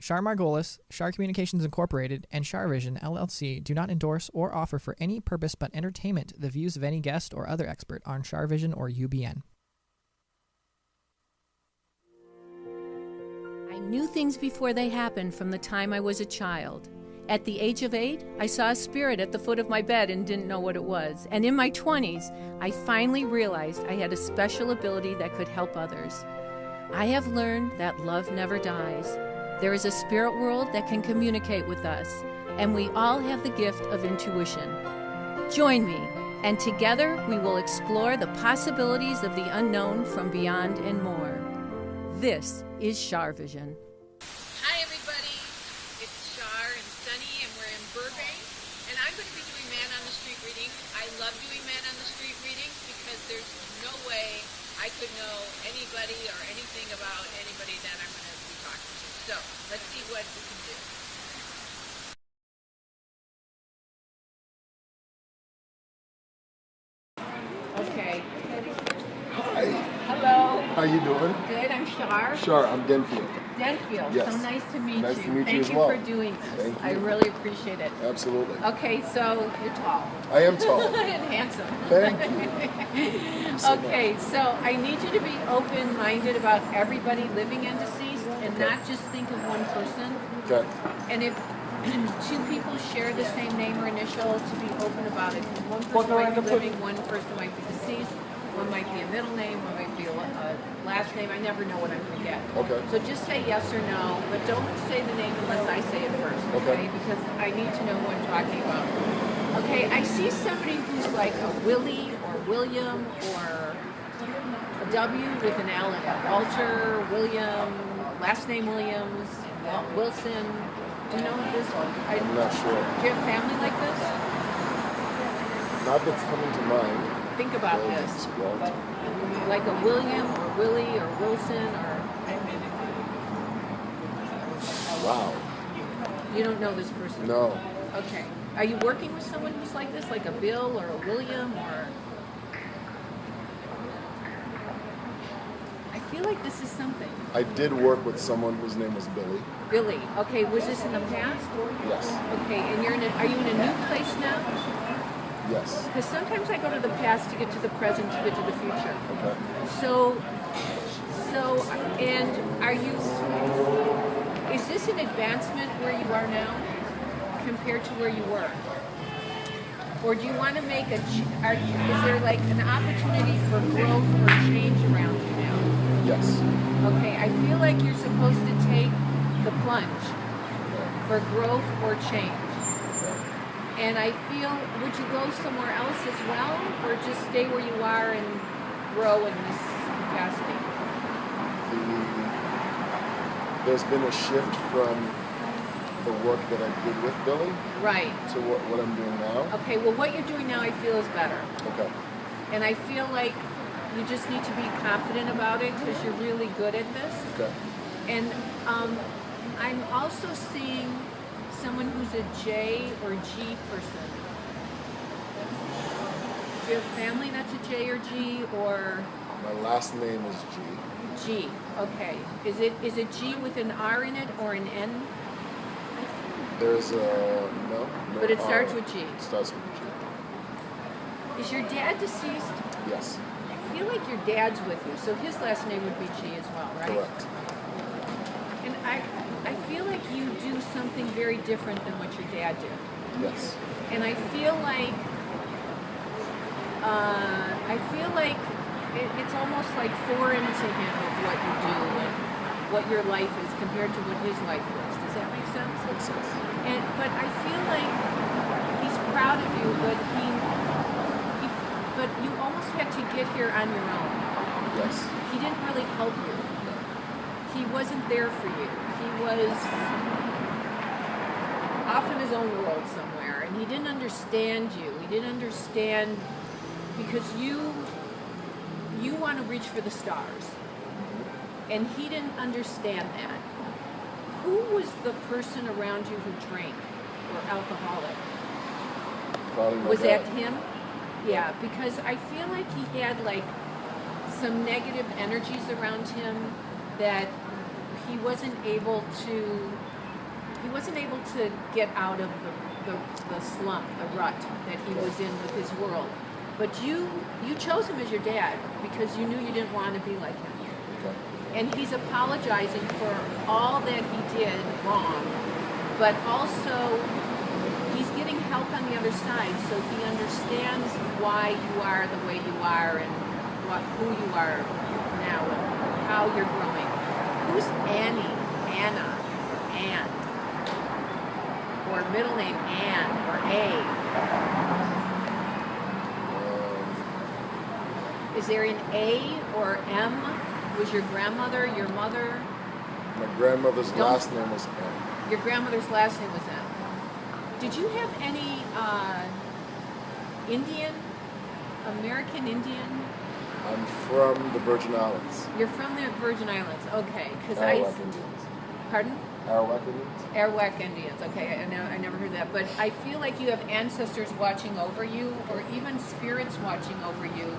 Char Margolis, Char Communications Incorporated, and Char Vision LLC do not endorse or offer for any purpose but entertainment the views of any guest or other expert on Char Vision or UBN. I knew things before they happened from the time I was a child. At the age of 8, I saw a spirit at the foot of my bed and didn't know what it was. And in my 20s, I finally realized I had a special ability that could help others. I have learned that love never dies. There is a spirit world that can communicate with us, and we all have the gift of intuition. Join me, and together we will explore the possibilities of the unknown from beyond and more. This is Char Vision. Hi everybody, it's Char and Sunny, and we're in Burbank, and I'm going to be doing Man on the Street readings. I love doing Man on the Street readings because there's no way I could know anybody or anything about anybody that I'm going to be talking to. So let's see what we can do. Okay. Hi. Hello. How you doing? Good. I'm Char. Char, I'm Denfield. Denfield. Yes. So nice to meet you. Nice to meet you Thank as you well. for doing this. Thank you. I really appreciate it. Absolutely. Okay, so you're tall. I am tall. And handsome. Thank you. Okay, so I need you to be open-minded about everybody living and deceased, and Okay. not just think of one person. Okay. And if two people share the same name or initial, to be open about it. One person might be living, one person might be deceased, one might be a middle name, one might be a last name. I never know what I'm going to get. Okay. So just say yes or no, but don't say the name unless I say it first, Okay. Because I need to know who I'm talking about. Okay, I see somebody who's like a Willie or William or a W with an L in it. Walter, William, last name Williams, Wilson. Do you know this one? I'm not sure. Do you have family like this? Not that's coming to mind. Think about this. Like a William or Willie or Wilson or... Wow. You don't know this person? No. Okay. Are you working with someone who's like this? Like a Bill or a William or... I feel like this is something. I did work with someone whose name was Billy. Billy. Okay, was this in the past? Yes. Okay, and are you in a new place now? Yes. Because sometimes I go to the past to get to the present to get to the future. Okay. So, and are you, is this an advancement where you are now compared to where you were? Or do you want to make is there like an opportunity for growth or change around you now? Yes. Okay, I feel like you're supposed to take the plunge for growth or change. And I feel, would you go somewhere else as well, or just stay where you are and grow in this capacity? There's been a shift from the work that I did with Billy Right. to what I'm doing now. Okay, well what you're doing now I feel is better. Okay. And I feel like you just need to be confident about it because you're really good at this. Okay. And I'm also seeing someone who's a J or G person. Do you have family that's a J or G or? My last name is G. G. Okay. Is it G with an R in it or an N? There's no. But it R. starts with G. It starts with G. Is your dad deceased? Yes. I feel like your dad's with you, so his last name would be G as well, right? Correct. And I feel like you do something very different than what your dad did. Yes. And I feel like it's almost like foreign to him of what you do and what your life is compared to what his life was. Does that make sense? Makes sense. But I feel like he's proud of you, but you almost had to get here on your own. Yes. He didn't really help you. He wasn't there for you. He was off in his own world somewhere, and he didn't understand you. He didn't understand because you want to reach for the stars, and he didn't understand that. Who was the person around you who drank or alcoholic? Probably my Was dad. that him? Yeah, because I feel like he had like some negative energies around him that he wasn't able to he wasn't able to get out of the slump, the rut that he was in with his world. But you chose him as your dad because you knew you didn't want to be like him. Okay. And he's apologizing for all that he did wrong, but also he's getting help on the other side, so he understands why you are the way you are and who you are now and how you're growing. Who's Annie, Anna, Ann, or middle name Ann or A? Is there an A or M? Was your grandmother, your mother? My grandmother's last name was M. Your grandmother's last name was M. Did you have any Indian, American Indian? I'm from the Virgin Islands. You're from the Virgin Islands, okay? Because Arawak Indians. Pardon? Arawak Indians? Arawak Indians, okay, I never heard that. But I feel like you have ancestors watching over you, or even spirits watching over you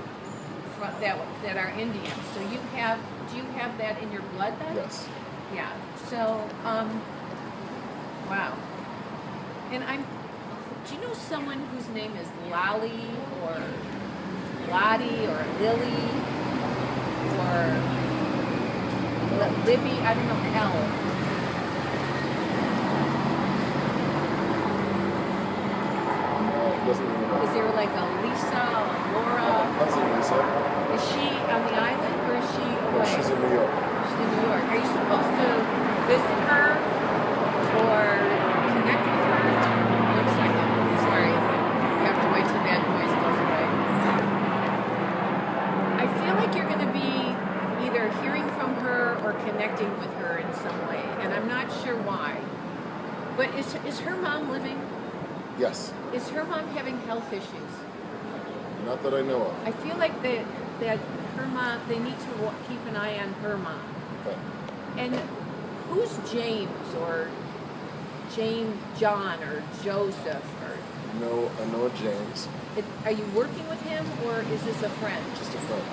that are Indian. So do you have that in your blood then? Yes. Yeah. So, wow. And do you know someone whose name is Lolly or Lottie or Lily or Libby? I don't know, L. Doesn't mean that. Is there like a Lisa, a Laura? Cousin Lisa. Is she on the island or is she No, away? she's in New York. She's in New York. Are you supposed to visit her or connect with her? 1 second. Sorry. You have to wait till that noise goes away. I feel like you're going to be either hearing from her or connecting with her in some way, and I'm not sure why. But is her mom living? Yes. Is her mom having health issues? Not that I know of. I feel like that her mom, they need to keep an eye on her mom. Okay. And who's James or John or Joseph or? No, I know a James. Are you working with him or is this a friend? Just a friend.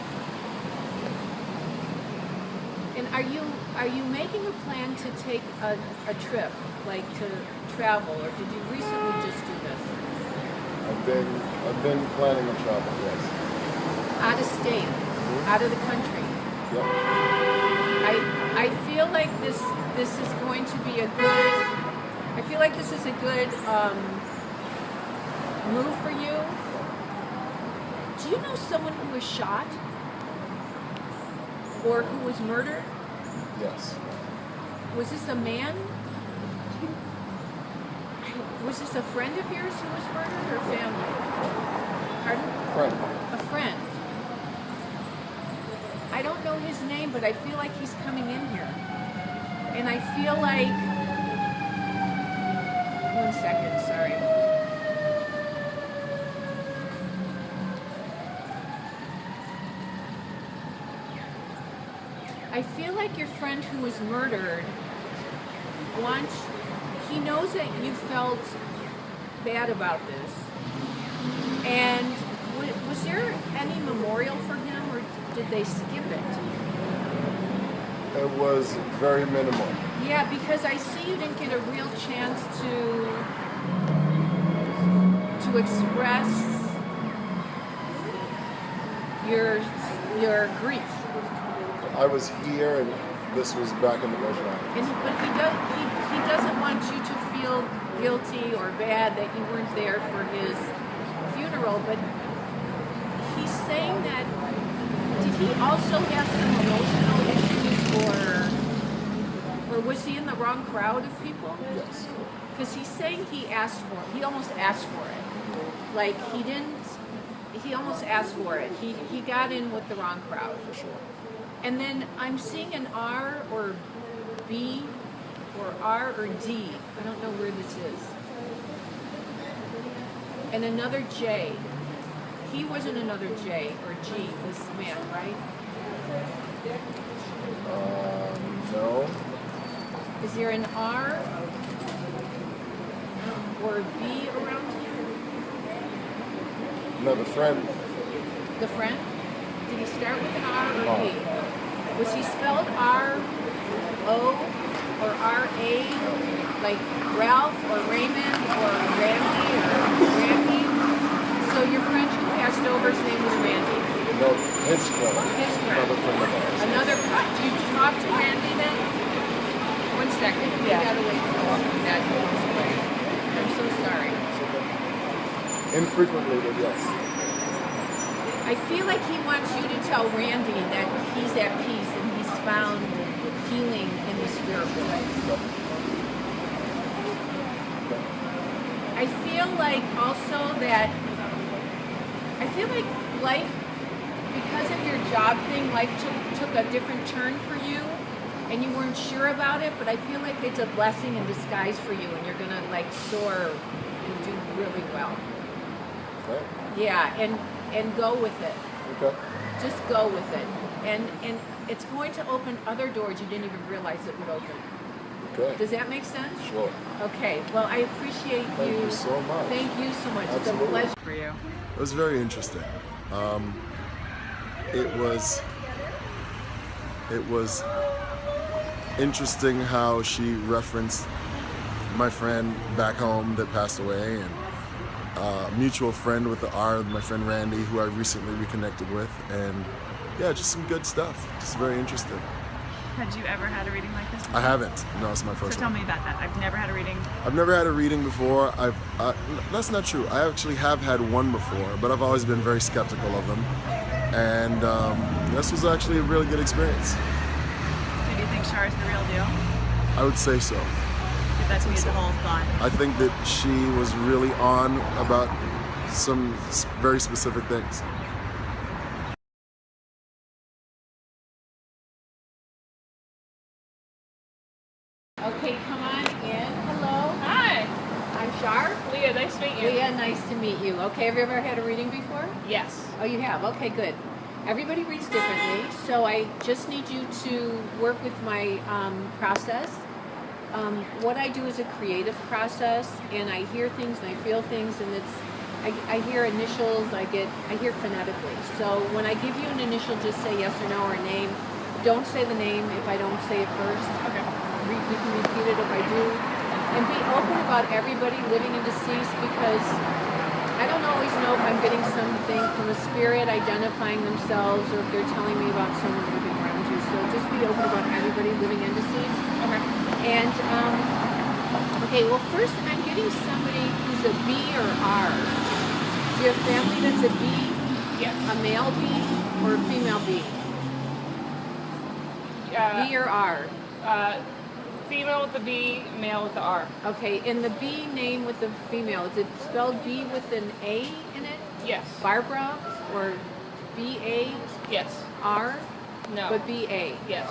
And are you making a plan to take a trip, like to travel, or did you recently just do this? I've been planning on travel, yes. Out of state, out of the country. Yep. I feel like this is going to be a good. I feel like this is a good move for you. Do you know someone who was shot or who was murdered? Yes. Was this a man? Was this a friend of yours who was murdered or family? Pardon? Friend. A friend. I don't know his name, but I feel like he's coming in here. And I feel like... 1 second, sorry. I feel like your friend who was murdered he knows that you felt bad about this. And was there any memorial for him, or did they skip it? It was very minimal. Yeah, because I see you didn't get a real chance to express your grief. I was here, and this was back in the Virgin Islands. But he doesn't want you to feel guilty or bad that you weren't there for his funeral, but he's saying that, did he also have some emotional issues, or was he in the wrong crowd of people? Yes. Because he's saying he almost asked for it. Like, he almost asked for it. He got in with the wrong crowd. For sure. And then I'm seeing an R or B or R or D. I don't know where this is. And another J. He wasn't another J or G, this man, right? No. Is there an R or B around here? No, the friend. The friend? Did he start with an R or B? Was he spelled R-O or R-A, like Ralph or Raymond or Randy or Randy. So your friend who passed over, his name was Randy. No, his friend. His friend. Another friend of ours. Another friend. Do you talk to Randy then? 1 second. Yeah. You gotta wait for that. I'm so sorry. Infrequently, but yes. I feel like he wants you to tell Randy that he's at peace and he's found healing in the spirit world. I feel like also that life, because of your job thing, life took a different turn for you and you weren't sure about it, but I feel like it's a blessing in disguise for you and you're gonna like soar and do really well. Okay. Yeah, and go with it. Okay. Just go with it. And it's going to open other doors you didn't even realize it would open. Okay. Does that make sense? Sure. Okay. Well, I appreciate you. Thank you so much. Thank you so much. Absolutely. It's a pleasure for you. It was very interesting. It was interesting how she referenced my friend back home that passed away, and a mutual friend with the R, my friend Randy, who I recently reconnected with, and yeah, just some good stuff. Just very interesting. Had you ever had a reading like this before? I haven't. No, it's my first So tell one. me about that. I've never had a reading. I've never had a reading before. That's not true. I actually have had one before, but I've always been very skeptical of them. And this was actually a really good experience. So do you think Char is the real deal? I would say so. If that's me, the whole thought. I think that she was really on about some very specific things. Okay, come on in. Hello. Hi, I'm Char. Leah. Nice to meet you. Leah, nice to meet you. Okay, have you ever had a reading before? Yes. Oh, you have? Okay, good. Everybody reads differently, so I just need you to work with my process. What I do is a creative process, and I hear things and I feel things, and I hear initials, I hear phonetically. So when I give you an initial, just say yes or no or a name. Don't say the name if I don't say it first. Okay. You can repeat it if I do. And be open about everybody living and deceased, because I don't always know if I'm getting something from a spirit identifying themselves or if they're telling me about someone living around you. So just be open about everybody living and deceased. Okay. And, okay, well, first I'm getting somebody who's a B or R. Do you have family that's a B? Yes. A male B or a female B? B or R? Female with the B, male with the R. Okay, and the B name with the female, is it spelled B with an A in it? Yes. Barbara or B-A-R? Yes. No. But B-A. Yes.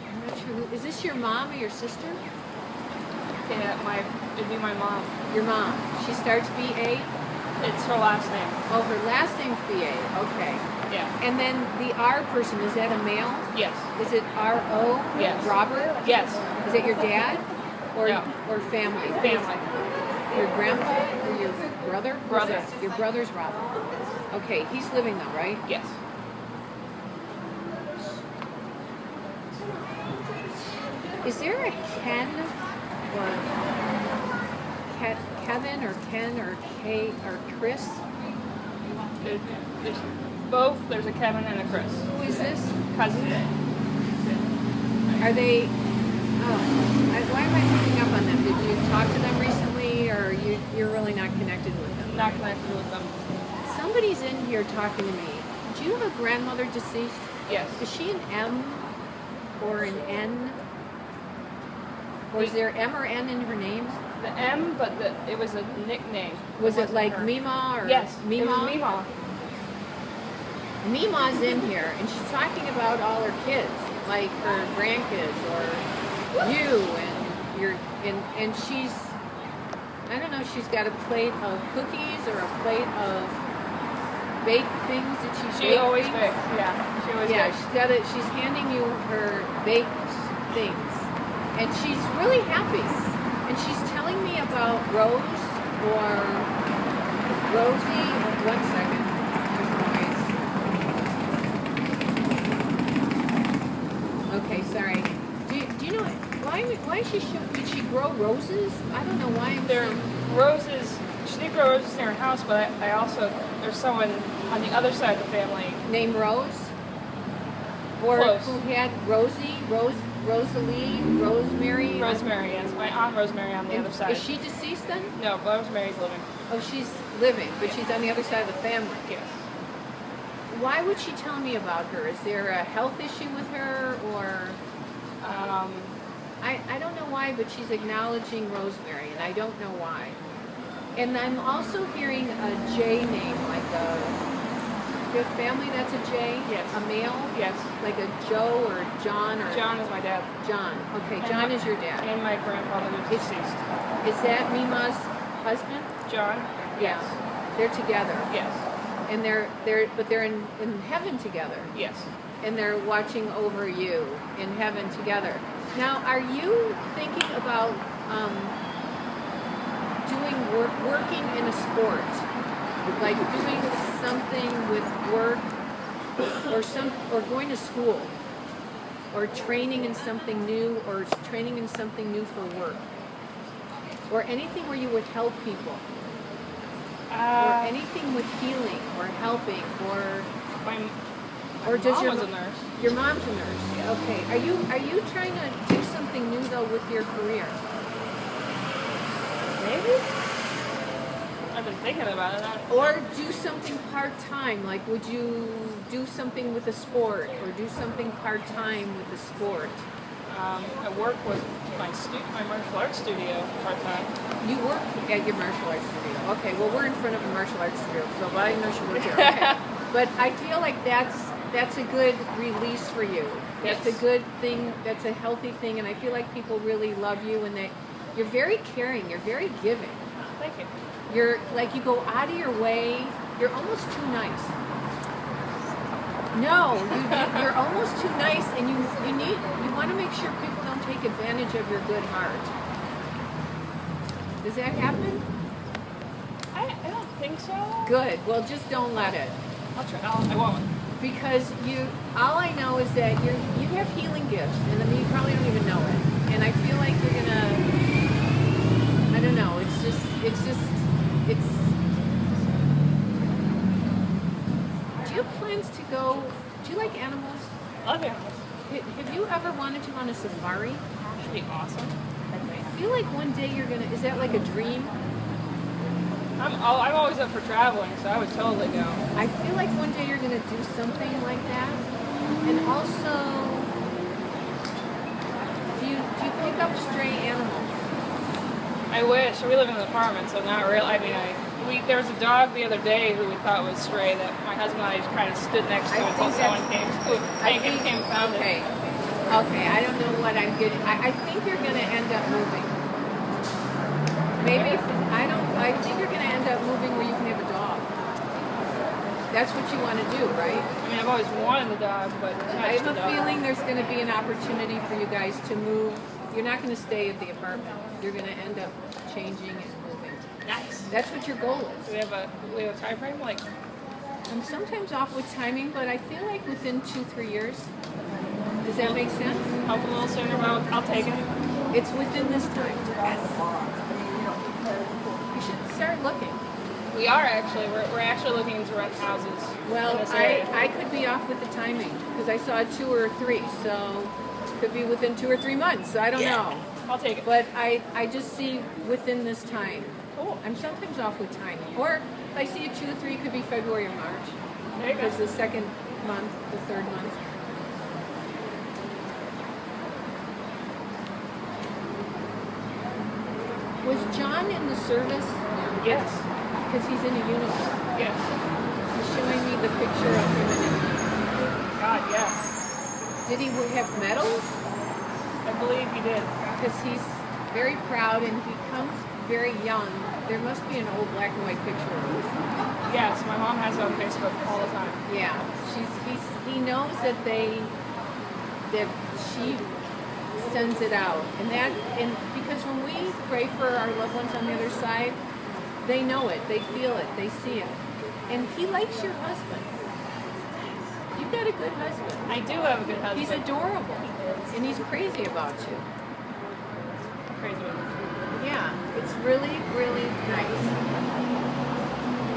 I'm not sure who, is this your mom or your sister? Yeah, it'd be my mom. Your mom. She starts B-A? It's her last name. Oh, her last name's B-A. Okay. Yeah. And then the R person, is that a male? Yes. Is it R-O? Yes. Robert? Yes. Is it your dad? Or, No. or family? Family. Your grandpa or your brother? Brother. Your brother's Robert. Okay, he's living though, right? Yes. Is there a Ken or Kevin or Ken or Kay or Chris? There's both. There's a Kevin and a Chris. Who is this? Cousin. Are they? Why am I picking up on them? Did you talk to them recently, or you're really not connected with them? Not connected with them. Somebody's in here talking to me. Do you have a grandmother deceased? Yes. Is she an M or an N? Or is there M or N in her name? The M, but it was a nickname. Was it wasn't like her. Mima or Yes. Mima? It was Mima. Mima's in here, and she's talking about all her kids, like her grandkids or you, and your and she's, I don't know, she's got a plate of cookies or a plate of baked things that She always bakes. Yeah. She always Yeah, bakes. she's handing you her baked things. And she's really happy. And she's telling me about Rose or Rosie. One second. There's noise. Okay, sorry. Do you know why is did she grow roses? I don't know why. There are roses. She did grow roses in her house, but I also, there's someone on the other side of the family named Rose? Or Close. who had Rosie, Rosalie, Rosemary? Rosemary, yes. My Aunt Rosemary on the other side. Is she deceased then? No, Rosemary's living. Oh, she's living, but she's on the other side of the family. Yes. Why would she tell me about her? Is there a health issue with her, or... I don't know why, but she's acknowledging Rosemary, and I don't know why. And I'm also hearing a J name, like your family that's a J? Yes. A male? Yes. Like a Joe or John or... John is my dad. John. Okay, And John is your dad. And my grandfather who's deceased. Is that Mima's husband? John? Yes. They're together. Yes. And they're in heaven together. Yes. And they're watching over you in heaven together. Now, are you thinking about working in a sport, like doing something with work, or going to school, or training in something new, or training in something new for work, or anything where you would help people, or anything with healing or helping, or does your mom was a nurse? Your mom's a nurse. Yeah. Okay. Are you trying to do something new though with your career? Maybe. I've been thinking about it. Or do something part-time, like would you do something with a sport, or do something part-time with a sport? I work with my martial arts studio part-time. You work at your martial arts studio. Okay, well we're in front of a martial arts studio, so I know she works here. Okay. But I feel like that's a good release for you. That's a good thing, that's a healthy thing, and I feel like people really love you, and you're very caring, you're very giving. Thank you. You're like, you go out of your way. You're almost too nice. No, you're almost too nice, and you want to make sure people don't take advantage of your good heart. Does that happen? I don't think so. Good. Well, just don't let it. I'll try. I won't. Because all I know is that you have healing gifts, and I mean, you probably don't even know it. And I feel like you're gonna, I don't know. Do you have plans to go? Do you like animals? I love animals. Have you ever wanted to go on a safari? That'd be awesome. I feel like one day you're gonna. Is that like a dream? I'm always up for traveling, so I would totally go. I feel like one day you're gonna do something like that. And also, do you pick up stray animals? I wish. We live in an apartment, so not really. I mean, there was a dog the other day who we thought was stray that my husband and I just kind of stood next to until someone came and found it. Okay, I don't know what I'm getting. I think you're going to end up moving. Maybe, I think you're going to end up moving where you can have a dog. That's what you want to do, right? I mean, I've always wanted a dog, but I have a feeling there's going to be an opportunity for you guys to move. You're not going to stay at the apartment. You're going to end up changing and moving. Nice. That's what your goal is. Do we have a time frame? Like, I'm sometimes off with timing, but I feel like within 2-3 years. Does that make sense? Help a little sooner, but I'll take it. It's within this time. Yes. You should start looking. We are actually. We're actually looking to rent houses. Well, in this area. I could be off with the timing because I saw 2 or 3, so could be within 2 or 3 months. I don't know. I'll take it. But I just see within this time. Cool. I'm sometimes off with timing. Or if I see a 2 or 3, it could be February or March. There you go. Because the second month, the third month. Was John in the service? Yes. Because he's in a uniform. Yes. He's showing me the picture of him in it. God, yes. Did he have medals? I believe he did. Because he's very proud and he comes very young. There must be an old black and white picture of him. Yes, my mom has it on Facebook all the time. Yeah. He knows that she sends it out. And because when we pray for our loved ones on the other side, they know it, they feel it, they see it. And he likes your husband. You've got a good husband. I do have a good husband. He's adorable. And he's crazy about you. Crazy about you. Yeah, it's really, really nice.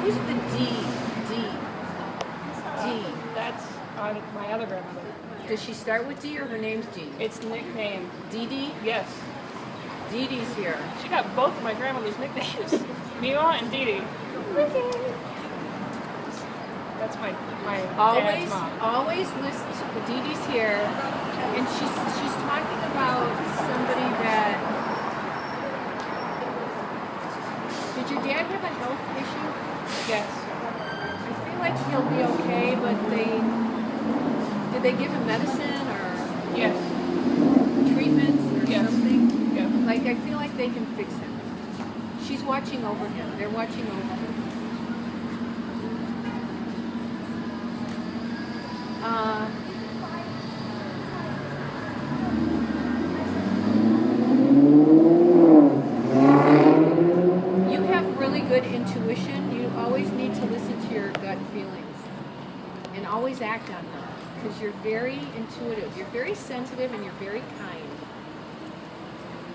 Who's the D? That's on my other grandmother. Does she start with D or her name's D? It's nicknamed. Dee Dee? Yes. Dee Dee's here. She got both of my grandmother's nicknames. Mima and Dee Dee. That's my dad's mom. Always listen to Dee Dee's here, and she's talking about somebody that. Did your dad have a health issue? Yes. I feel like he'll be okay, but did they give him medicine or Yes. treatments or Yes. something? Yeah. Like I feel like they can fix him. She's watching over him. They're watching over him. You have really good intuition. You always need to listen to your gut feelings and always act on them because you're very intuitive. You're very sensitive and you're very kind.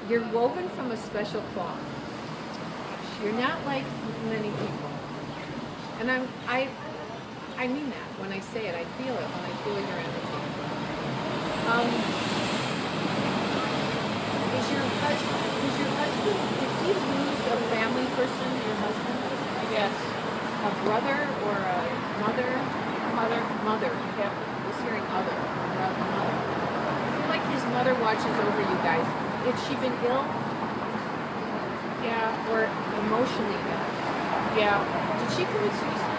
You're woven from a special cloth. You're not like many people. And I mean that when I say it. I feel it when I feel your energy. Is your husband, did he lose a family person, your husband? Yes. A brother or a mother? Mother. Yep. I was hearing other. Mother. I feel like his mother watches over you guys. Had she been ill? Yeah. Or emotionally ill? Yeah. Did she commit suicide?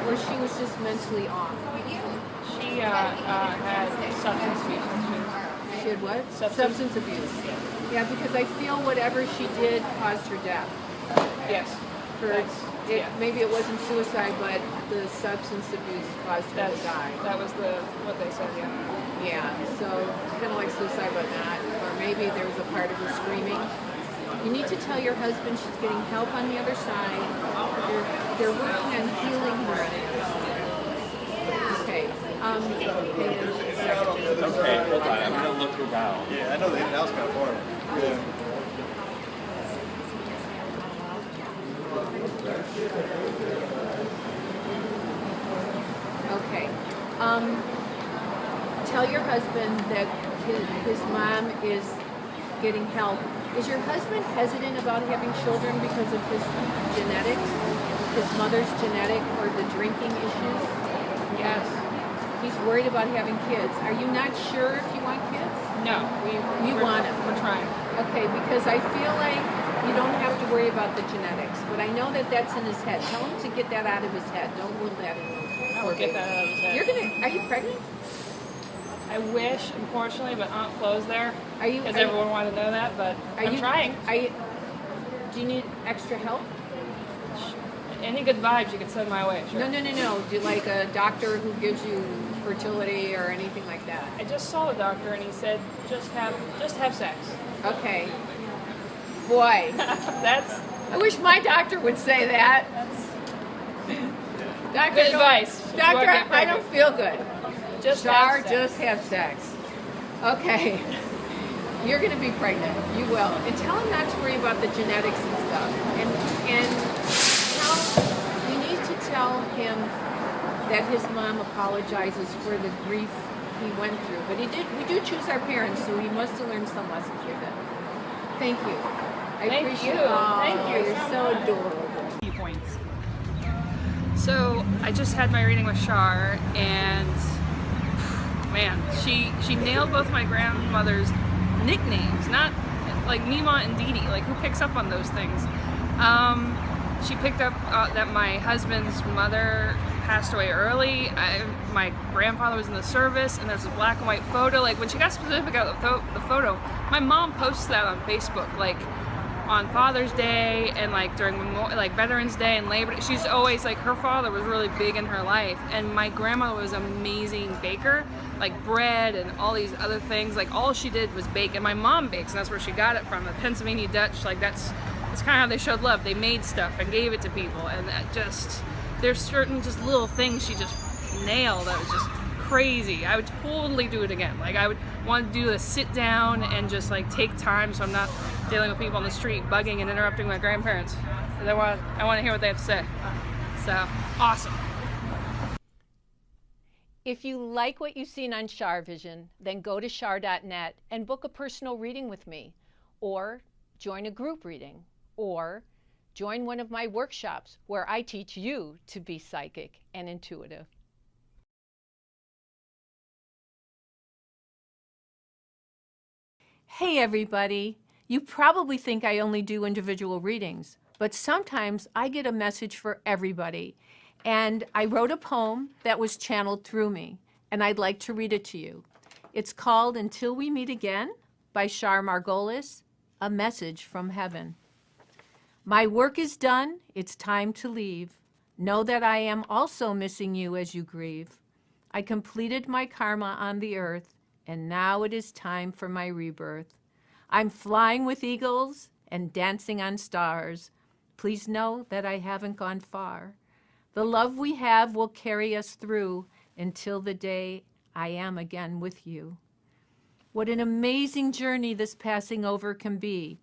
Or she was just mentally off? She had substance abuse issues. She had what? Substance abuse. Yeah, because I feel whatever she did caused her death. Yes. Maybe it wasn't suicide, but the substance abuse caused her to die. That was what they said, yeah. Yeah, so kind of like suicide, but not. Or maybe there was a part of her screaming. You need to tell your husband she's getting help on the other side. They're working on healing her on the other side. Okay. Okay, hold on. I'm gonna look around. Yeah, I know the in and out's kind of far. Yeah. Okay. Tell your husband that his mom is getting help. Is your husband hesitant about having children because of his genetics? His mother's genetic or the drinking issues? Yes. He's worried about having kids. Are you not sure if you want kids? No. You want them. We're trying. Okay, because I feel like you don't have to worry about the genetics, but I know that that's in his head. Tell him to get that out of his head. Don't will that in his I will get that out of his head. Are you pregnant? I wish, unfortunately, but Aunt Flo's there. Because Are you- everyone wanted to know that, but I'm trying. Do you need extra help? Any good vibes you could send my way, sure. No. Do you like a doctor who gives you fertility or anything like that? I just saw the doctor and he said, just have sex. Okay. Boy, I wish my doctor would say that. Doctor, Good advice. Doctor, I don't feel good. Char, have sex. just have sex. Okay. You're going to be pregnant. You will. And tell him not to worry about the genetics and stuff. And you need to tell him that his mom apologizes for the grief he went through. But we do choose our parents, so he must have learned some lessons with it. Thank you. Thank appreciate you. Oh, Thank you You're so adorable. Key points. So I just had my reading with Char, and man, she nailed both my grandmother's nicknames, not like Mima and Dee Dee, like who picks up on those things? She picked up that my husband's mother passed away early. My grandfather was in the service, and there's a black and white photo. Like when she got specific about the photo, my mom posts that on Facebook, like on Father's Day and like during like Veterans Day and Labor Day. She's always like, her father was really big in her life, and my grandmother was an amazing baker, like bread and all these other things. Like all she did was bake, and my mom bakes, and that's where she got it from. The Pennsylvania Dutch, like that's kind of how they showed love. They made stuff and gave it to people, and that just, there's certain just little things she just nailed that was just crazy. I would totally do it again. Like I would want to do a sit down and just like take time so I'm not dealing with people on the street bugging and interrupting my grandparents. And I want to hear what they have to say. So awesome. If you like what you've seen on Char Vision, then go to char.net and book a personal reading with me, or join a group reading, or join one of my workshops where I teach you to be psychic and intuitive. Hey everybody! You probably think I only do individual readings, but sometimes I get a message for everybody. And I wrote a poem that was channeled through me, and I'd like to read it to you. It's called Until We Meet Again by Char Margolis, a message from heaven. My work is done, it's time to leave. Know that I am also missing you as you grieve. I completed my karma on the earth, and now it is time for my rebirth. I'm flying with eagles and dancing on stars. Please know that I haven't gone far. The love we have will carry us through until the day I am again with you. What an amazing journey this passing over can be.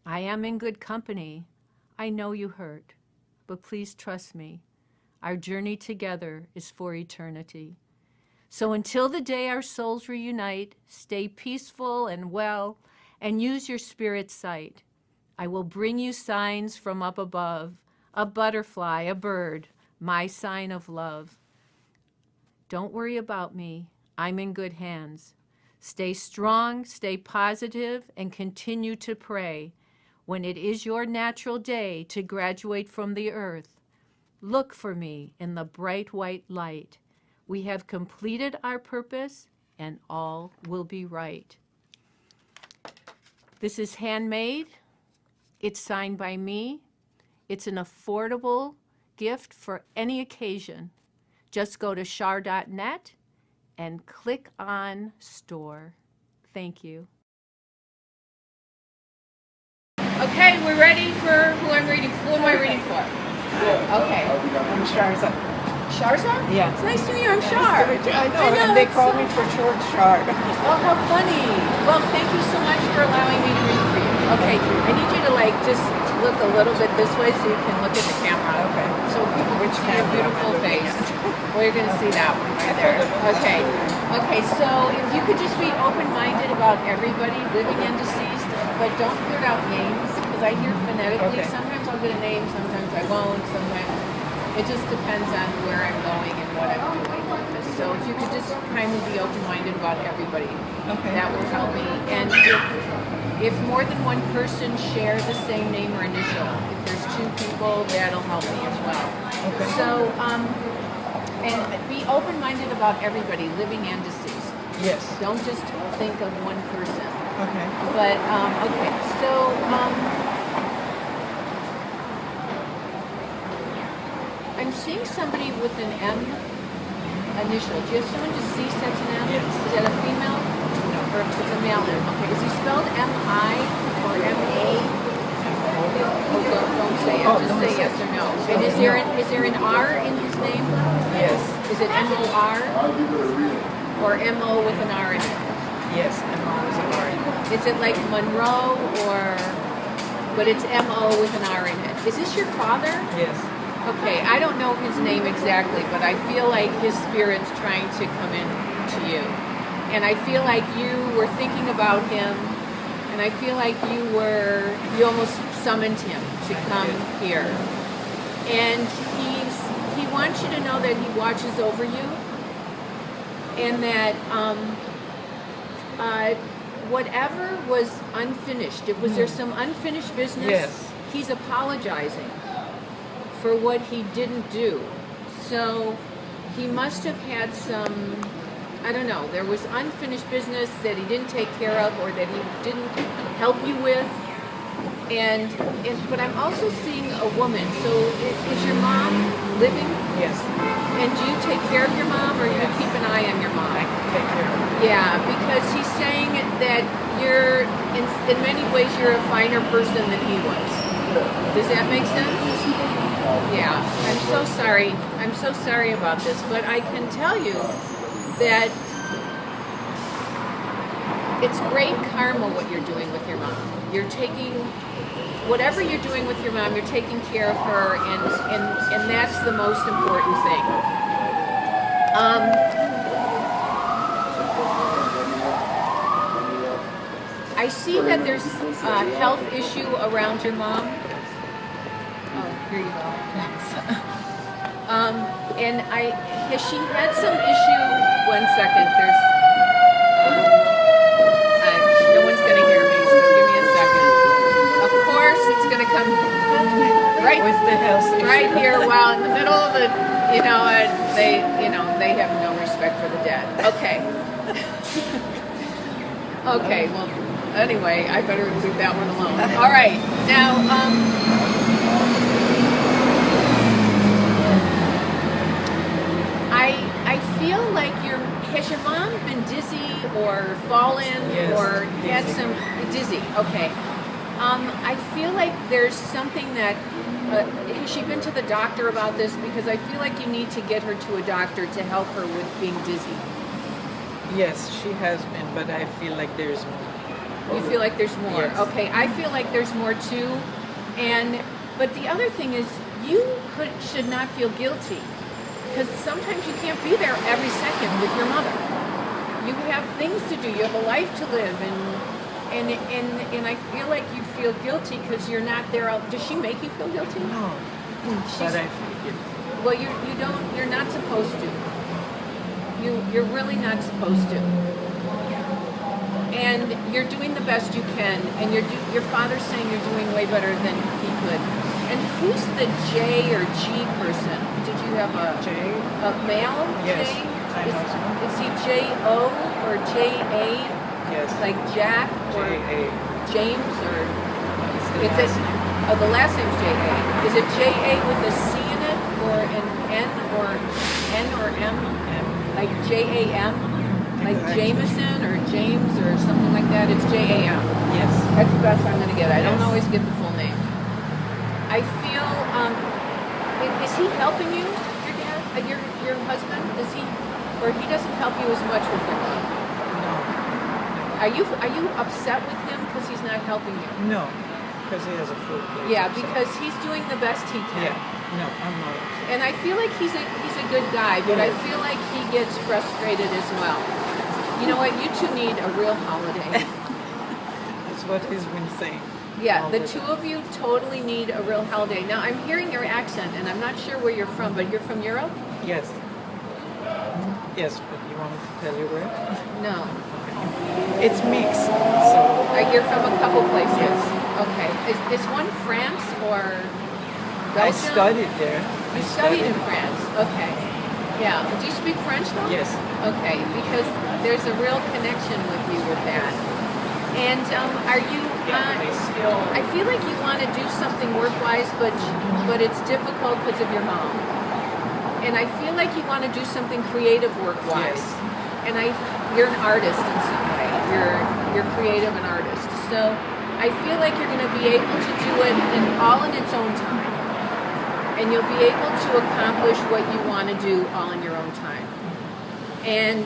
I am in good company. I know you hurt, but please trust me. Our journey together is for eternity. So until the day our souls reunite, stay peaceful and well, and use your spirit's sight. I will bring you signs from up above, a butterfly, a bird, my sign of love. Don't worry about me. I'm in good hands. Stay strong, stay positive, and continue to pray. When it is your natural day to graduate from the earth, look for me in the bright white light. We have completed our purpose, and all will be right. This is handmade. It's signed by me. It's an affordable gift for any occasion. Just go to char.net and click on store. Thank you. Okay, we're ready for who I'm reading. Who am I reading for? Okay. I'm Sharza. Sharza? Yeah. It's nice to meet you. I'm Char. I know, and they call me for short Char. Oh, how funny. Well, thank you so much for allowing me to read for you. Okay, I need you to like just look a little bit this way so you can look at the camera. Okay. So people can see your beautiful face. Well, you're going to see that one right there. Okay. Okay, so if you could just be open-minded about everybody, living and deceased, but don't blurt out names, because I hear phonetically. Okay. Sometimes I'll get a name, sometimes I won't, sometimes it just depends on where I'm going and what I'm doing with this. So if you could just kind of be open-minded about everybody, that will help me. And if more than one person share the same name or initial, if there's two people, that'll help me as well. Okay. So, and be open-minded about everybody, living and deceased. Yes. Don't just think of one person. Okay. But, okay, so, I'm seeing somebody with an M initial. Do you have someone to see that's an M? Yes. Is that a female? No. Or it's a male M? Okay. Is he spelled M-I or M-A? Oh, don't say it. Just say yes or no. And is there an R in his name? Yes. Is it M-O-R? Or M-O with an R in it? Yes, M-O with an R in it. Is it like Monroe or... But it's M-O with an R in it. Is this your father? Yes. Okay, I don't know his name exactly, but I feel like his spirit's trying to come in to you. And I feel like you were thinking about him, and I feel like you almost summoned him to come here. And he wants you to know that he watches over you, and that whatever was unfinished, was there some unfinished business? Yes. He's apologizing for what he didn't do. So he must have had some, I don't know, there was unfinished business that he didn't take care of or that he didn't help you with. But I'm also seeing a woman. So is your mom living? Yes. And do you take care of your mom, or you keep an eye on your mom? I take care of her. Yeah, because he's saying that you're, in many ways, you're a finer person than he was. Does that make sense? Yeah. I'm so sorry. I'm so sorry about this, but I can tell you that it's great karma what you're doing with your mom. You're taking, whatever you're doing with your mom, you're taking care of her, and that's the most important thing. I see that there's a health issue around your mom. Oh, here you go. And has she had some issue? 1 second. No one's going to hear me, so give me a second. Of course, it's going to come right with the health issue. Right here, while in the middle of the, they have no respect for the dead. Okay. Okay. Well, anyway, I better leave that one alone. All right. Now, I feel like has your mom been dizzy or fallen or had some dizzy? Okay. I feel like there's something that has she been to the doctor about this? Because I feel like you need to get her to a doctor to help her with being dizzy. Yes, she has been, but I feel like there's more. You feel like there's more? Yes. Okay, I feel like there's more too. But the other thing is, you should not feel guilty, because sometimes you can't be there every second with your mother. You have things to do. You have a life to live, and I feel like you feel guilty because you're not there. Does she make you feel guilty? No. But I feel guilty. Well, you're not supposed to. You're really not supposed to. And you're doing the best you can, and your father's saying you're doing way better than he could. And who's the J or G person? Did you have a J? A male? Yes. J? Is he J-O or J-A? Yes. Like Jack or J-A. James or It's the last name. Oh, the last name's J-A. Is it J-A with a C in it, or an N or M? M. Like J-A-M? Like Exactly. Jameson or James or something like that? It's J-A-M. Yes. That's the best I'm going to get. I don't Yes. always get the full name. I feel, is he helping you, your dad, your husband? Is he, or he doesn't help you as much with your mom? No. Are you upset with him because he's not helping you? No. Because he has a foot. Yeah, because he's doing the best he can. Yeah. No, I'm not upset. And I feel like he's a good guy, but I feel like he gets frustrated as well. You know what? You two need a real holiday. That's what he's been saying. Yeah, all the the two time. of you totally need a real holiday. Now, I'm hearing your accent, and I'm not sure where you're from, but you're from Europe? Yes. Yes, but you want me to tell you where? No. It's mixed. So You're from a couple places? Yes. Okay. Is one France or I Belgium? studied there. You studied in France? Okay. Yeah. Do you speak French, though? Yes. Okay, because there's a real connection with you with that. And are you? I feel like you want to do something work-wise, but it's difficult because of your mom. And I feel like you want to do something creative work-wise. Yes. And you're an artist in some way. You're creative and artist. So I feel like you're going to be able to do it all in its own time. And you'll be able to accomplish what you want to do all in your own time. And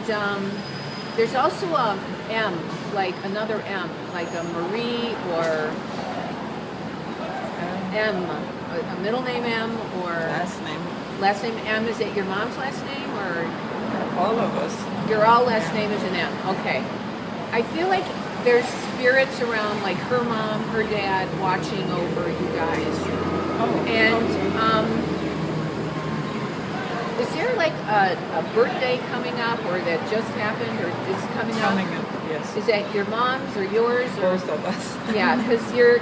there's also a M, like another M, like a Marie or M, a middle name M or last name M. Is it your mom's last name or all of us? Your all last name is an M. Okay. I feel like there's spirits around, like her mom, her dad, watching over you guys. Oh. And is there like a birthday coming up, or that just happened, or is coming up? Coming up, yes. Is that your mom's or yours? Or? Both of us. Yeah, because your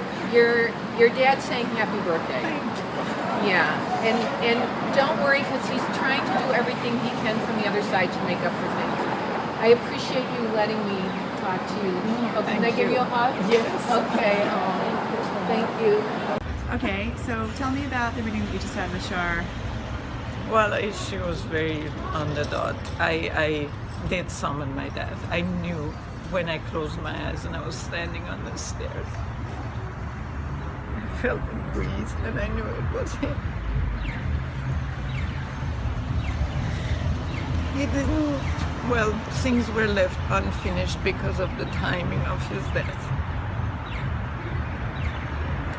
dad's saying happy birthday. Yeah, and don't worry, because he's trying to do everything he can from the other side to make up for things. I appreciate you letting me talk to you. Oh, can I give you a hug? Yes. Okay. Oh. Thank you. Okay, so tell me about the reading that you just had with Char. Well, she was very on the dot. I did summon my dad. I knew when I closed my eyes and I was standing on the stairs. I felt him breathe and I knew it was him. He didn't, well, things were left unfinished because of the timing of his death.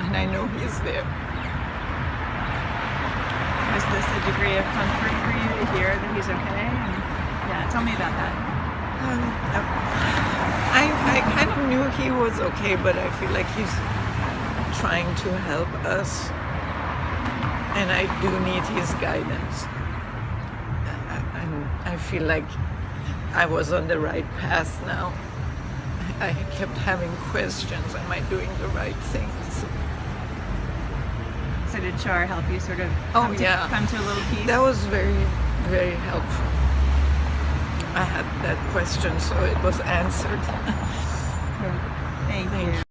And I know he's there. Was this a degree of comfort for you to hear that he's okay? And, yeah, tell me about that. I kind of knew he was okay, but I feel like he's trying to help us. And I do need his guidance. And I feel like I was on the right path now. I kept having questions. Am I doing the right things? So did Char help you sort of come to a little peace? That was very, very helpful. I had that question, so it was answered. Thank you.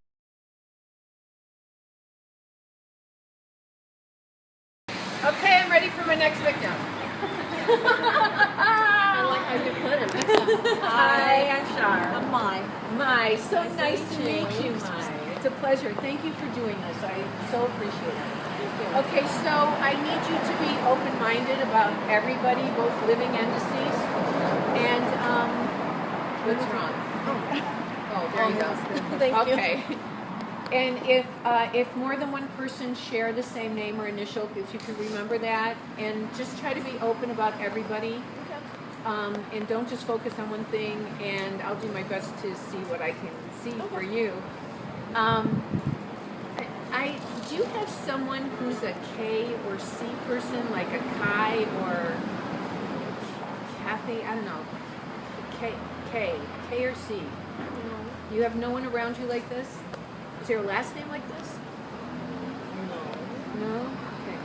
Okay, I'm ready for my next victim. I like how you put him. Hi, I'm Char. I'm Mai. Mai, so nice to meet meet you. you, Mai. It's a pleasure. Thank you for doing this. I so appreciate it. Thank you. Okay, so I need you to be open-minded about everybody, both living and deceased. And what's wrong? Oh, there you go. Thank you. Okay. And if more than one person share the same name or initial, if you can remember that, and just try to be open about everybody. And don't just focus on one thing, and I'll do my best to see what I can see for you. Do you have someone who's a K or C person, like a Kai or Kathy? I don't know. K or C? No. You have no one around you like this? Is there a last name like this? No. No? Okay.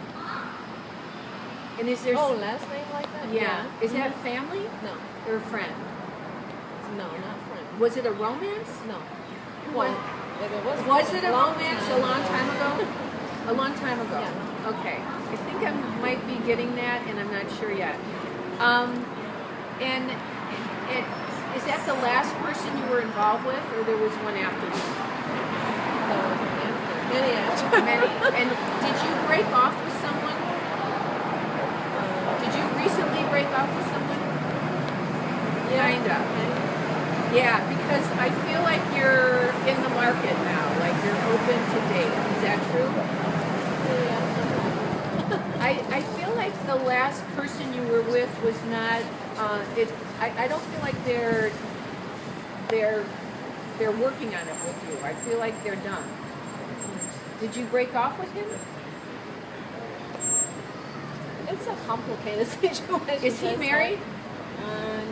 And is there... Oh, last name like that? Yeah. Is that family? No. Or a friend? No, not friend. Was it a romance? No. Well, was it a romance a long time ago? A long time ago? Yeah. Okay. I think I might be getting that, and I'm not sure yet. And is that the last person you were involved with, or there was one after you? There was one after. Many after. Many. And did you break off with someone? Did you recently break off with someone? Yeah. Kinda. Yeah, because I feel like you're in the market now, like you're open to date. Is that true? Yeah. I feel like the last person you were with was not. I don't feel like they're working on it with you. I feel like they're done. Did you break off with him? It's a complicated situation. Is he married?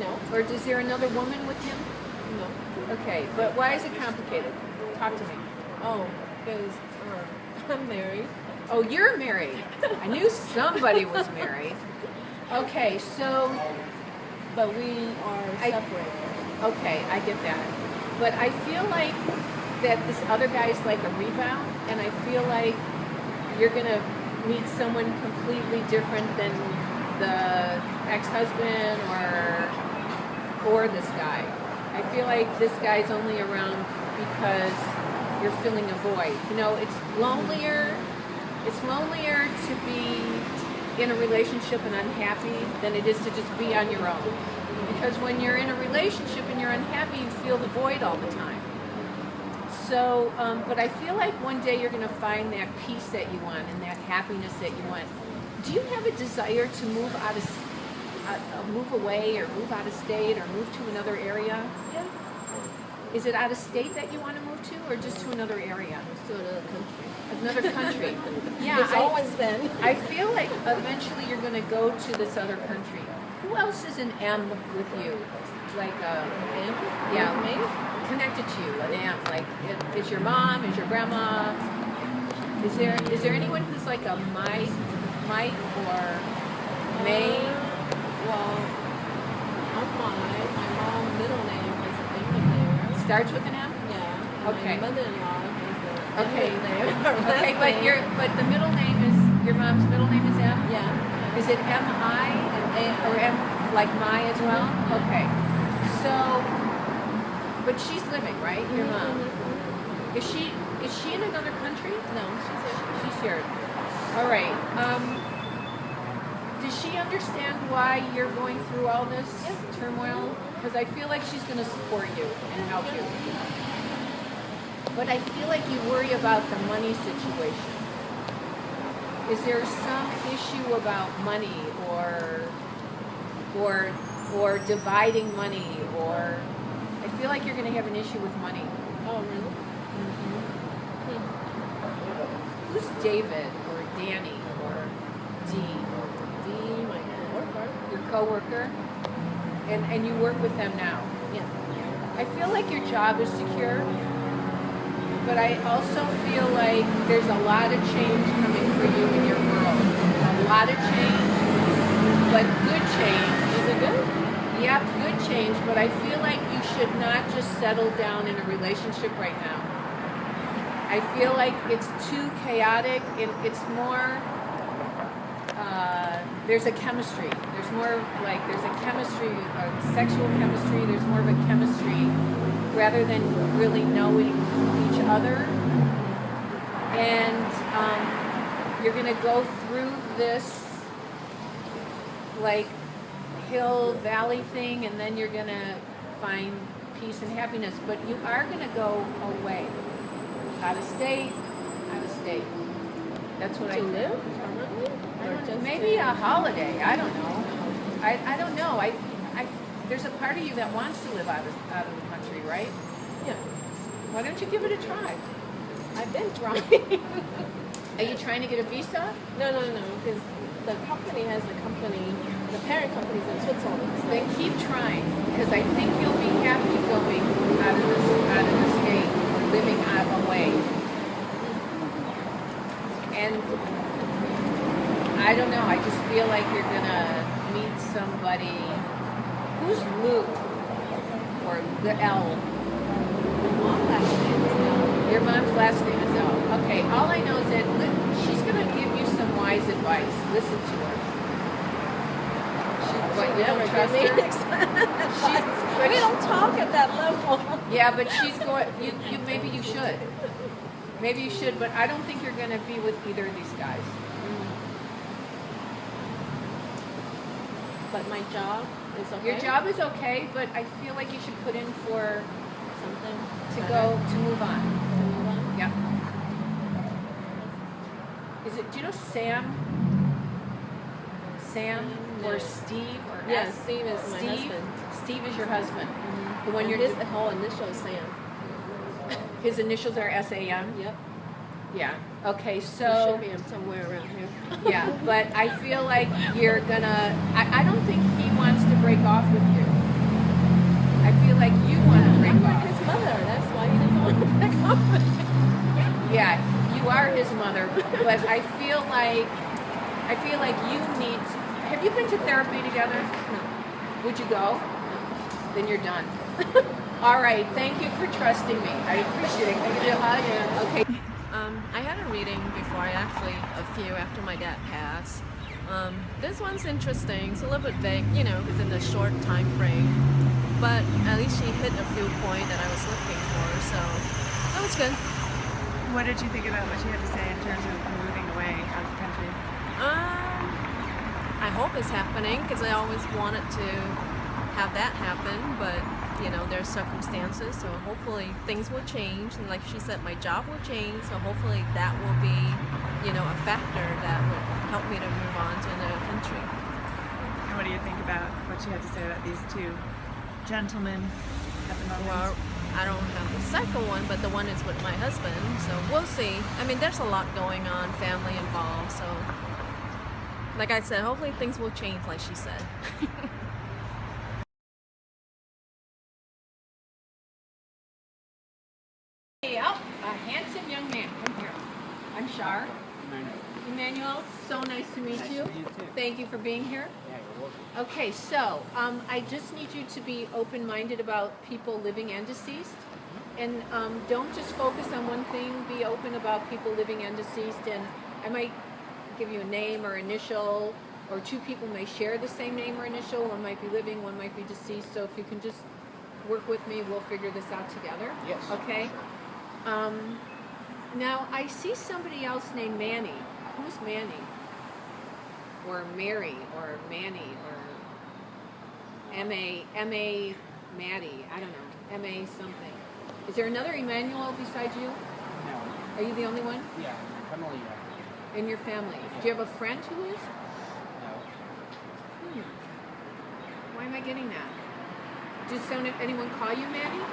No. Or is there another woman with him? No. Okay, but why is it complicated? Talk to me. Oh, because I'm married. Oh, you're married. I knew somebody was married. Okay, so... But we are separated. Okay, I get that. But I feel like that this other guy is like a rebound, and I feel like you're going to meet someone completely different than the ex-husband or this guy. I feel like this guy's only around because you're filling a void. You know, it's lonelier to be in a relationship and unhappy than it is to just be on your own. Because when you're in a relationship and you're unhappy, you feel the void all the time. So, but I feel like one day you're going to find that peace that you want and that happiness that you want. Do you have a desire to move move away, or move out of state, or move to another area? Yeah. Is it out of state that you want to move to, or just to another area? To another country. Another country. Yeah, It's always been. I feel like eventually you're going to go to this other country. Who else is an M with you? Like M? yeah, With me? connected to you, an M. Like, is your mom? Is your grandma? Is there anyone who's like a Mike or May? Well, I'm Mai. My mom's middle name is Emmanuel. Starts with an M? Yeah. Okay. My mother-in-law is Okay. Okay, but the middle name is, your mom's middle name is M? Yeah. Is it M-I or M like my as well? Okay. So, but she's living, right? Your mom. Is she in another country? No, she's here. She's here. All right. Does she understand why you're going through all this turmoil? Because I feel like she's going to support you and help you. But I feel like you worry about the money situation. Is there some issue about money or dividing money, or I feel like you're going to have an issue with money. Oh, really? Who's David or Danny or Dee? Dee, my coworker. Your coworker? And you work with them now? Yeah. I feel like your job is secure, but I also feel like there's a lot of change coming for you in your world. A lot of change, but good change. Is it good? Yeah, good change, but I feel like you should not just settle down in a relationship right now. I feel like it's too chaotic. It's more, there's a chemistry. There's more like, there's a chemistry, a sexual chemistry. There's more of a chemistry rather than really knowing each other. And you're going to go through this like hill valley thing, and then you're going to find peace and happiness. But you are going to go away. Out of state. That's what I live permanently? Maybe a holiday. I don't know. I don't know. There's a part of you that wants to live out of the country, right? Yeah. Why don't you give it a try? I've been trying. Are you trying to get a visa? No, because the company has the parent company's in Switzerland. So. Then keep trying, because I think you'll be happy going out of the state, living out away. And I don't know, I just feel like you're gonna meet somebody. Who's Luke? Or the L? Your mom's last name is L. Okay, all I know is that she's gonna give you some wise advice. Listen to her. What, you don't trust her? We don't talk at that level. Yeah, but she's going. You maybe you should. Maybe you should, but I don't think you're going to be with either of these guys. But my job is okay. Your job is okay, but I feel like you should put in for something to move on. To move on. Yeah. Do you know Sam? Sam or Steve or yeah, Steve is my husband. Steve is your husband. Mm-hmm. The one and the whole initial is Sam. His initials are SAM? Yep. Yeah. Okay, so... It should be somewhere around here. Yeah, but I feel like you're gonna... I don't think he wants to break off with you. I feel like you want to break off. I'm his mother. That's why he doesn't want to break off with me. Yeah, you are his mother, but I feel like you need... Have you been to therapy together? No. Would you go? No. Then you're done. All right, thank you for trusting me. I appreciate it. Can I give you a hug? Yeah. Okay. I had a reading before, a few after my dad passed. This one's interesting. It's a little bit vague, because in the short time frame. But at least she hit a few points that I was looking for, so that was good. What did you think about what she had to say in terms of moving away out of the country? I hope it's happening, because I always wanted to have that happen, but there's circumstances, so hopefully things will change, and like she said, my job will change, so hopefully that will be a factor that will help me to move on to another country. And what do you think about what she had to say about these two gentlemen at the moment? Well, I don't have the second one, but the one is with my husband, so we'll see. I mean, there's a lot going on, family involved, so like I said, hopefully things will change, like she said. A handsome young man. Come here. I'm Char. Emmanuel, so nice to meet you. Thank you for being here. Okay, so I just need you to be open-minded about people living and deceased. And don't just focus on one thing. Be open about people living and deceased. And I might give you a name or initial, or two people may share the same name or initial. One might be living, one might be deceased. So if you can just work with me, we'll figure this out together. Yes. Okay. Now I see somebody else named Manny. Who's Manny? Or Mary, or Manny, or M.A. Maddie. I don't know. M.A. something. Is there another Emmanuel besides you? No. Are you the only one? Yeah, family. Yeah. In your family? Do you have a friend who is? No. Why am I getting that? Did anyone call you Maddie?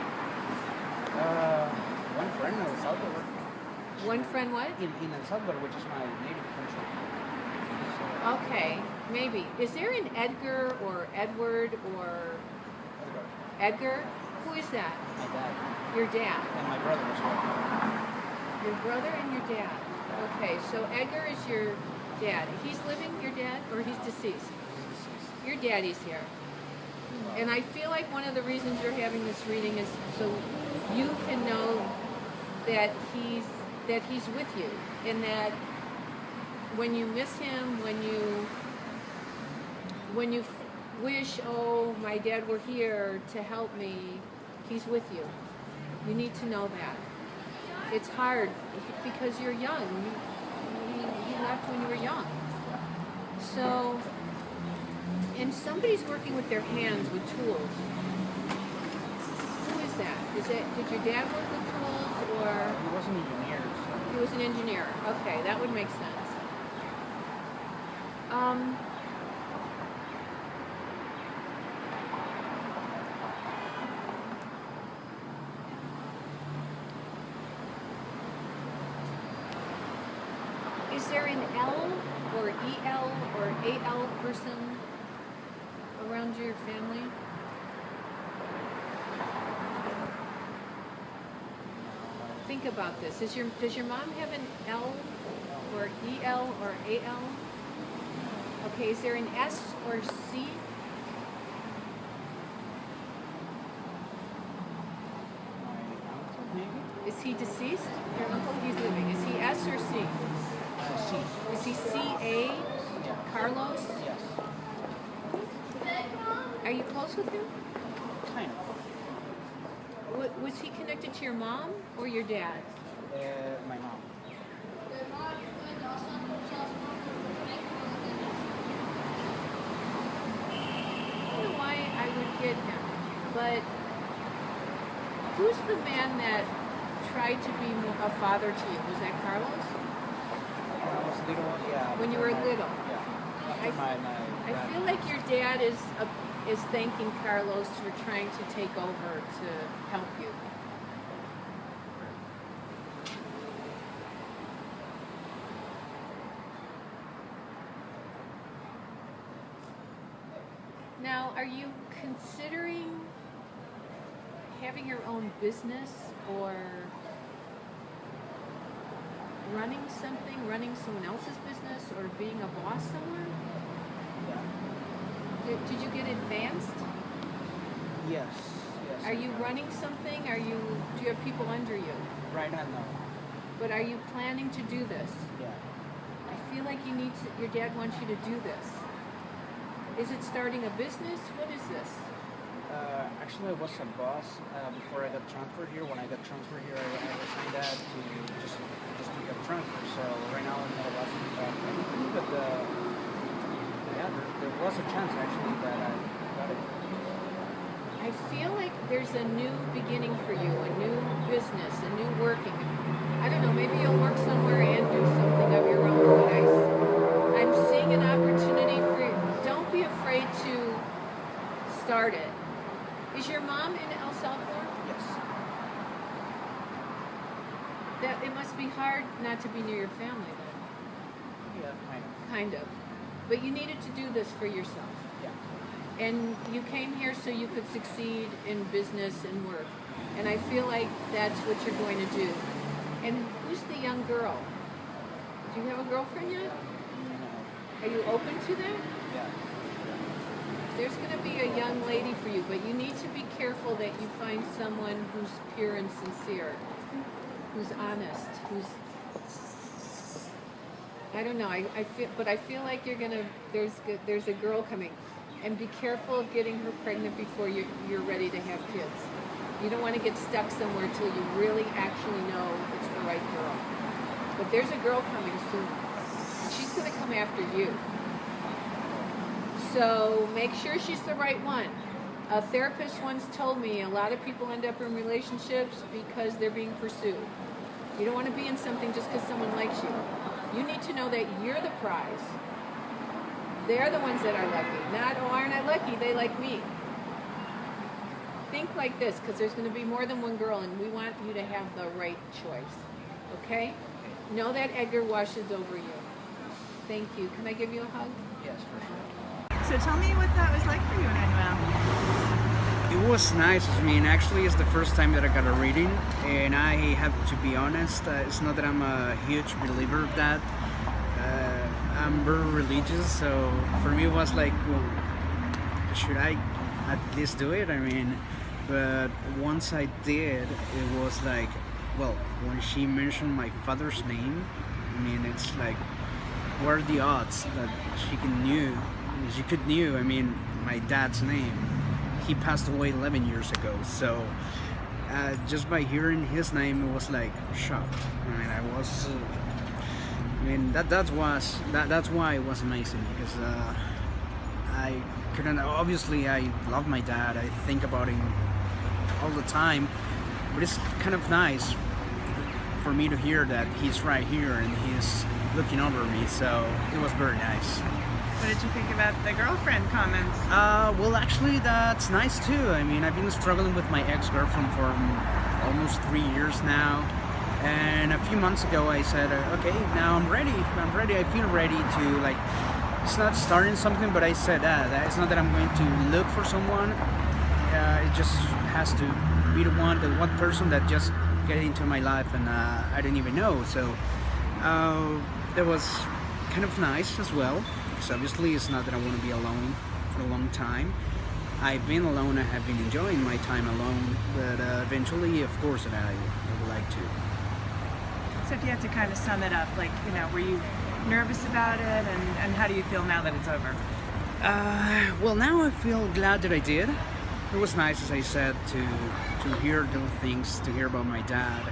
One friend in El Salvador. One friend what? In El Salvador, which is my native country. So, okay, maybe. Is there an Edgar or Edward or... Edgar? Who is that? My dad. Your dad? And my brother as well. Your brother and your dad. Okay, so Edgar is your dad. He's living, your dad, or he's deceased? Your daddy's here. And I feel like one of the reasons you're having this reading is so you can know that he's with you, and that when you miss him, when you wish, oh, my dad were here to help me, he's with you. You need to know that. It's hard because you're young. He left when you were young. So, and somebody's working with their hands, with tools. Who is that? Did your dad work with tools, or? He was an engineer. So. He was an engineer. Okay, that would make sense. Is there an L or EL or AL person around your family? Think about this. Does your mom have an L or EL or AL? Okay, is there an S or C? Is he deceased? Your uncle, he's living. Is he S or C? C. Is he C.A.? Yeah. Carlos? Yes. Are you close with him? Kind of. Was he connected to your mom or your dad? My mom. I don't know why I would get him, but who's the man that tried to be a father to you? Was that Carlos? When I was little, yeah. When you were little? Yeah. I feel like your dad is thanking Carlos for trying to take over to help you. Now, are you considering having your own business or running something, running someone else's business, or being a boss somewhere? Did you get advanced? Yes. Are you running something? Do you have people under you? Right now, no. But are you planning to do this? Yeah. I feel like your dad wants you to do this. Is it starting a business? What is this? Actually, I was a boss before I got transferred here. When I got transferred here, I resigned that to just to get transferred. So right now I'm not a boss. But yeah, there was a chance actually that I got it. I feel like there's a new beginning for you, a new business, a new working. I don't know, maybe you'll work somewhere and do something of your own, but I'm seeing an opportunity for you. Don't be afraid to start it. Is your mom in El Salvador? Yes. It must be hard not to be near your family then. Yeah, kind of. Kind of. But you needed to do this for yourself. Yeah. And you came here so you could succeed in business and work. And I feel like that's what you're going to do. And who's the young girl? Do you have a girlfriend yet? No. Are you open to that? Yeah. there's going to be a young lady for you, but you need to be careful that you find someone who's pure and sincere, who's honest, who's, I don't know, I feel like you're gonna, there's a girl coming, and be careful of getting her pregnant before you're ready to have kids. You don't want to get stuck somewhere till you really actually know it's the right girl. But there's a girl coming soon. She's going to come after you. So make sure she's the right one. A therapist once told me a lot of people end up in relationships because they're being pursued. You don't want to be in something just because someone likes you. You need to know that you're the prize. They're the ones that are lucky. Not, oh, aren't I lucky? They like me. Think like this, because there's going to be more than one girl, and we want you to have the right choice. Okay? Know that Edgar washes over you. Thank you. Can I give you a hug? Yes, for sure. So tell me what that was like for you, Emmanuel. It was nice. I mean, actually, it's the first time that I got a reading, and I have to be honest, it's not that I'm a huge believer of that. I'm very religious, so for me it was like, well, should I at least do it? I mean, but once I did, it was like, well, when she mentioned my father's name, I mean, it's like, what are the odds that she could knew, I mean, my dad's name. He passed away 11 years ago, so just by hearing his name, it was like shocked. I mean, that's why it was amazing, because I couldn't, obviously I love my dad, I think about him all the time, but it's kind of nice for me to hear that he's right here and he's looking over me, so it was very nice. What did you think about the girlfriend comments? Well, actually, that's nice too. I mean, I've been struggling with my ex-girlfriend for almost 3 years now, and a few months ago I said, okay, now I'm ready, I feel ready to, like, it's not starting something, but I said that it's not that I'm going to look for someone, it just has to be the one person that just get into my life, and I didn't even know, so that was kind of nice as well, because obviously it's not that I want to be alone for a long time. I've been alone, I have been enjoying my time alone, but eventually, of course, that I would like to. So if you had to kind of sum it up, like, you know, were you nervous about it, and how do you feel now that it's over? Well, now I feel glad that I did. It was nice, as I said, to hear those things, to hear about my dad,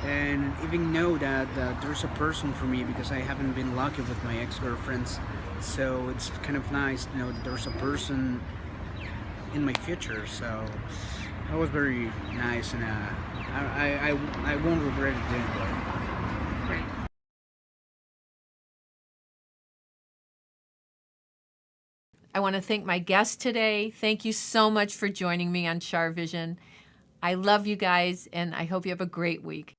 and even know that there's a person for me, because I haven't been lucky with my ex-girlfriends, so it's kind of nice to know that there's a person in my future, so that was very nice, and I won't regret it doing that. Great. I want to thank my guest today. Thank you so much for joining me on Char Vision. I love you guys, and I hope you have a great week.